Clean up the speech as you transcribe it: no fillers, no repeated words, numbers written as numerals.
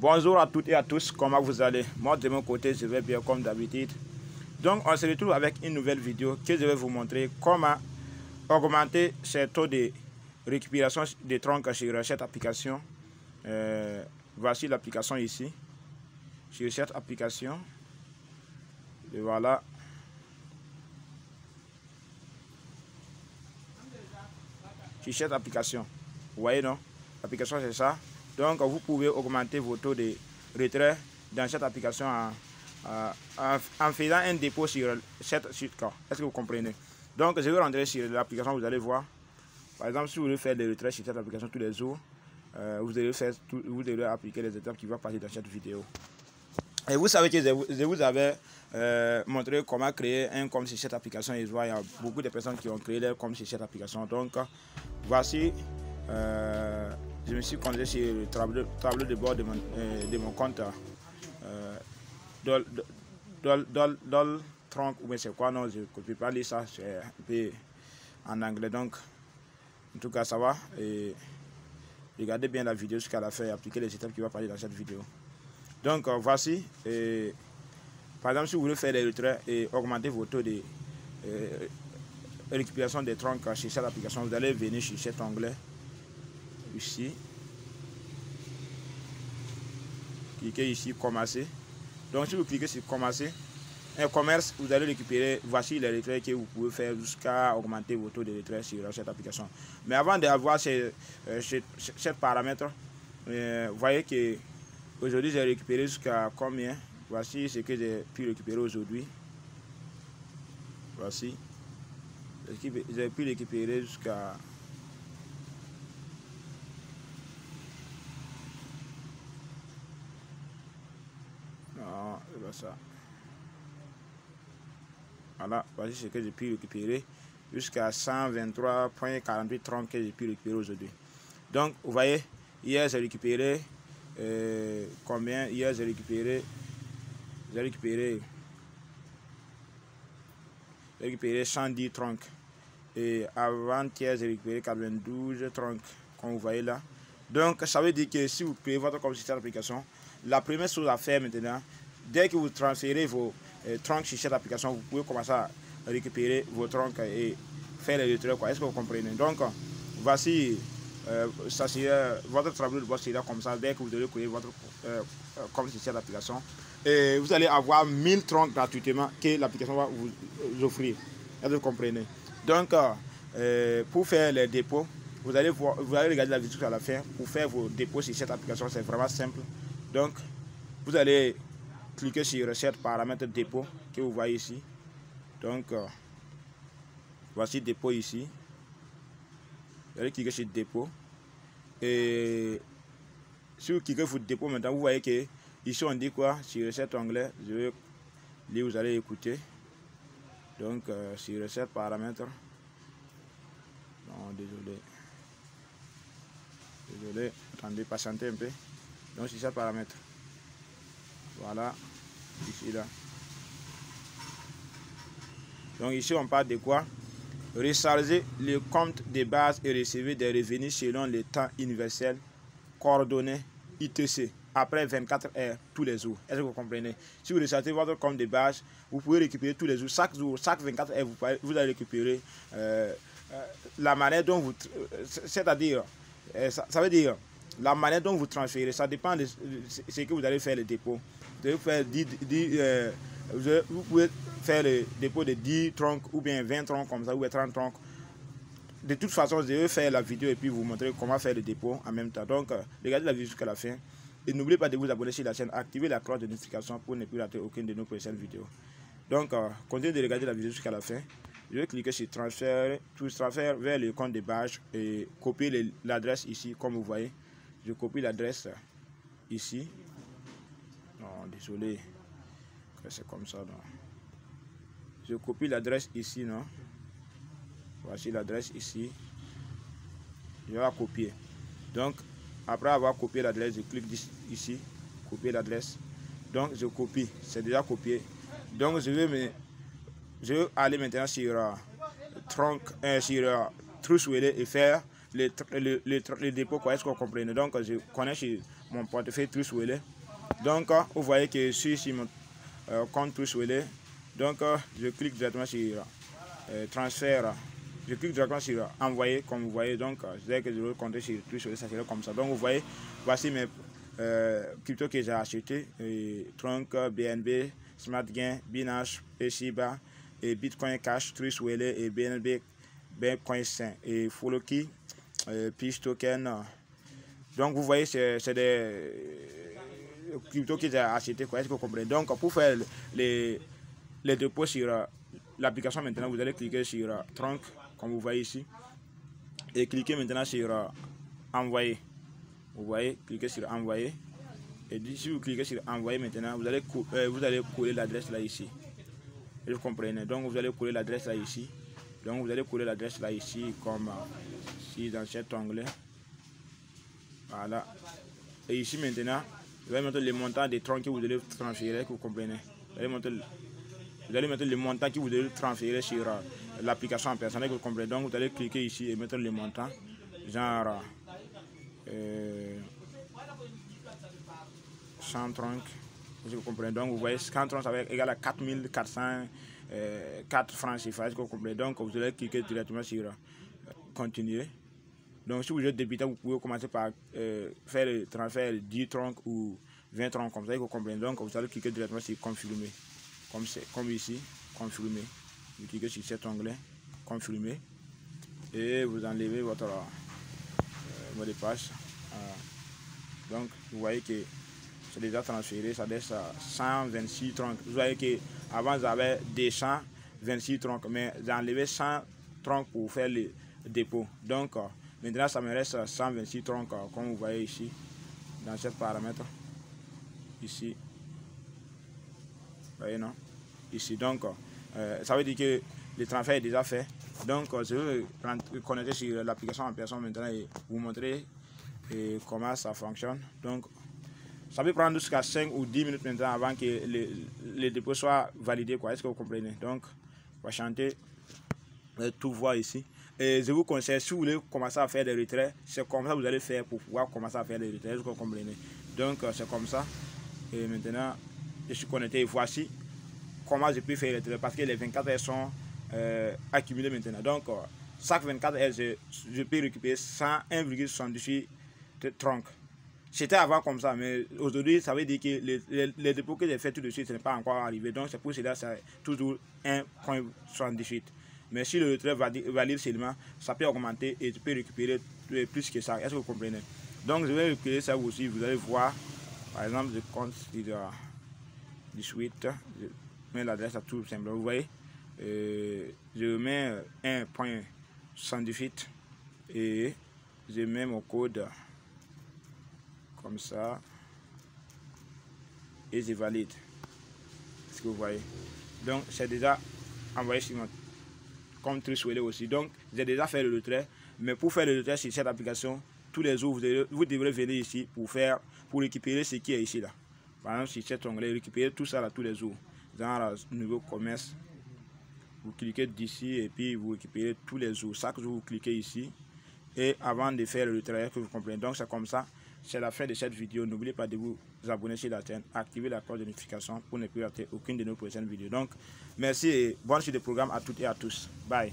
Bonjour à toutes et à tous, comment vous allez? Moi de mon côté je vais bien comme d'habitude. Donc on se retrouve avec une nouvelle vidéo que je vais vous montrer comment augmenter ses taux de récupération des troncs sur cette application. Voici l'application ici, sur cette application, et voilà. Sur cette application, vous voyez non? L'application c'est ça. Donc vous pouvez augmenter vos taux de retrait dans cette application en faisant un dépôt sur cette suite. Est-ce que vous comprenez? Donc je vais rentrer sur l'application, vous allez voir. Par exemple, si vous voulez faire des retraits sur cette application tous les jours, vous devez appliquer les étapes qui vont passer dans cette vidéo. Et vous savez que je vous avais montré comment créer un compte sur cette application. Et je vois, il y a beaucoup de personnes qui ont créé leur compte sur cette application. Donc voici, je me suis connecté sur le tableau de bord de mon compte Tronc, ou bien c'est quoi, non, je ne peux pas lire ça, c'est un peu en anglais. Donc en tout cas ça va, et regardez bien la vidéo jusqu'à la fin et appliquez les étapes qui vont passer dans cette vidéo. Donc voici, par exemple si vous voulez faire des retraits et augmenter vos taux de récupération des troncs sur cette application, vous allez venir sur cet onglet ici, cliquez ici commencer. Donc si vous cliquez sur commencer un commerce, vous allez récupérer, voici les retraits que vous pouvez faire jusqu'à augmenter vos taux de retrait sur cette application. Mais avant d'avoir ces paramètres, vous voyez que aujourd'hui j'ai récupéré jusqu'à combien? Voici ce que j'ai pu récupérer aujourd'hui. Voici, j'ai pu récupérer jusqu'à ça. Voilà, voici ce que j'ai pu récupérer jusqu'à 123,48 troncs que j'ai pu récupérer aujourd'hui. Donc vous voyez, hier j'ai récupéré combien? Hier j'ai récupéré 110 troncs, et avant-hier j'ai récupéré 92 troncs, comme vous voyez là. Donc ça veut dire que si vous créez votre compte sur cette application, la première chose à faire maintenant, dès que vous transférez vos troncs sur cette application, vous pouvez commencer à récupérer vos troncs et faire les retraits. Est-ce que vous comprenez? Donc voici, ça c'est votre tableau de bord sera comme ça dès que vous devez créer votre compte sur cette application. Et vous allez avoir 1000 troncs gratuitement que l'application va vous offrir. Est-ce que vous comprenez? Donc pour faire les dépôts, vous allez regarder la vidéo à la fin. Pour faire vos dépôts sur cette application, c'est vraiment simple. Donc vous allez cliquez sur cette paramètre dépôt que vous voyez ici. Donc voici dépôt ici. Vous allez cliquer sur dépôt, et si vous cliquez sur dépôt maintenant, vous voyez que ici on dit quoi sur cet onglet? Je vais lire, vous allez écouter. Donc sur cet paramètre, non désolé, attendez, patientez un peu. Donc sur cet paramètre, voilà, ici là. Donc ici on parle de quoi? Recharger le compte de base et recevoir des revenus selon le temps universel coordonné ITC après 24 heures tous les jours. Est-ce que vous comprenez? Si vous rechargez votre compte de base, vous pouvez récupérer tous les jours, chaque 24 heures, vous allez récupérer la manière dont vous, c'est-à-dire, ça veut dire la manière dont vous transférez, ça dépend de ce que vous allez faire le dépôt. Vous devez faire vous pouvez faire le dépôt de 10 troncs ou bien 20 troncs comme ça, ou 30 troncs. De toute façon, je vais faire la vidéo et puis vous montrer comment faire le dépôt en même temps. Donc regardez la vidéo jusqu'à la fin. Et n'oubliez pas de vous abonner sur la chaîne, activez la cloche de notification pour ne plus rater aucune de nos prochaines vidéos. Donc continuez de regarder la vidéo jusqu'à la fin. Je vais cliquer sur transfert vers le compte de base et copier l'adresse ici, comme vous voyez. Je copie l'adresse ici. Non, désolé, c'est comme ça. Non. Je copie l'adresse ici, non. Voici l'adresse ici. Je vais la copier. Donc, après avoir copié l'adresse, je clique ici, copier l'adresse. Donc, je copie. C'est déjà copié. Donc, je vais aller maintenant sur Truthwiller et faire le dépôt. Est-ce que vous comprenez? Donc, je connais sur mon portefeuille Trust Wallet. Donc, vous voyez que je suis sur mon compte Trust Wallet. Donc, je clique directement sur transfert. Je clique directement sur envoyer, comme vous voyez. Donc, dès que je veux compter sur Trust Wallet, ça serait comme ça. Donc, vous voyez, voici mes cryptos que j'ai acheté, Tronc, BNB, SmartGain, Binance, Shiba, et Bitcoin Cash, Trust Wallet et BNB, Bitcoin 5 et Follow-Key, Peace Token. Donc vous voyez, c'est des cryptos que j'ai acheté, quoi, est-ce que vous comprenez? Donc pour faire les dépôts sur l'application, maintenant vous allez cliquer sur Tronc, comme vous voyez ici, et cliquez maintenant sur envoyer. Vous voyez, cliquez sur envoyer. Et si vous cliquez sur envoyer maintenant, vous allez coller l'adresse là ici. Et vous comprenez. Donc vous allez coller l'adresse là ici. Donc vous allez coller l'adresse là ici, comme ici dans cet onglet. Voilà. Et ici maintenant, vous allez mettre le montant des troncs que vous allez transférer, que vous comprenez. Vous allez mettre le montant que vous devez transférer sur l'application en personne, que vous comprenez. Donc vous allez cliquer ici et mettre le montant. Genre 130, vous comprenez. Donc vous voyez 130 ça va être égal à 4404 francs CFA, vous comprenez. Donc vous allez cliquer directement sur continuer. Donc si vous êtes débutant, vous pouvez commencer par faire le transfert 10 troncs ou 20 troncs comme ça, vous comprenez. Donc vous allez cliquer directement sur confirmer, comme ici, confirmer. Vous cliquez sur cet onglet, confirmer, et vous enlevez votre mot de passe. Donc vous voyez que c'est déjà transféré, ça laisse 126 troncs. Vous voyez que avant j'avais 226 troncs, mais j'ai enlevé 100 troncs pour faire le dépôt. Donc maintenant ça me reste 126 troncs, comme vous voyez ici dans ce paramètre ici. Vous voyez, non? Ici, donc ça veut dire que le transfert est déjà fait. Donc je vais connecter sur l'application en personne maintenant et vous montrer comment ça fonctionne. Donc ça peut prendre jusqu'à 5 ou 10 minutes maintenant avant que le dépôt soit validé, quoi. Est-ce que vous comprenez? Donc on va chanter tout voir ici. Et je vous conseille, si vous voulez commencer à faire des retraits, c'est comme ça que vous allez faire pour pouvoir commencer à faire des retraits. Est-ce que vous comprenez? Donc c'est comme ça. Et maintenant je suis connecté et voici comment je peux faire les retraits, parce que les 24 heures sont accumulées maintenant. Donc chaque 24 heures je peux récupérer 101,78 troncs. C'était avant comme ça, mais aujourd'hui, ça veut dire que les dépôts que j'ai fait tout de suite, ce n'est pas encore arrivé. Donc, c'est pour cela que c'est toujours 1,78. Mais si le retrait valide seulement, ça peut augmenter et tu peux récupérer plus que ça. Est-ce que vous comprenez? Donc, je vais récupérer ça aussi. Vous allez voir, par exemple, je compte 18. Je mets l'adresse à tout simplement. Vous voyez, je mets 1,78 et je mets mon code comme ça et je valide. Est-ce que vous voyez? Donc c'est déjà envoyé sur mon compte Trust Wallet aussi. Donc j'ai déjà fait le retrait, mais pour faire le retrait sur cette application, tous les jours vous devrez venir ici pour récupérer ce qui est ici là. Par exemple sur cet onglet, récupérer tout ça là tous les jours. Dans le nouveau commerce, vous cliquez d'ici et puis vous récupérez tous les jours. Chaque jour vous cliquez ici et avant de faire le retrait, que vous comprenez. Donc c'est comme ça. C'est la fin de cette vidéo. N'oubliez pas de vous abonner sur la chaîne, activer la cloche de notification pour ne plus rater aucune de nos prochaines vidéos. Donc, merci et bonne suite de programme à toutes et à tous. Bye.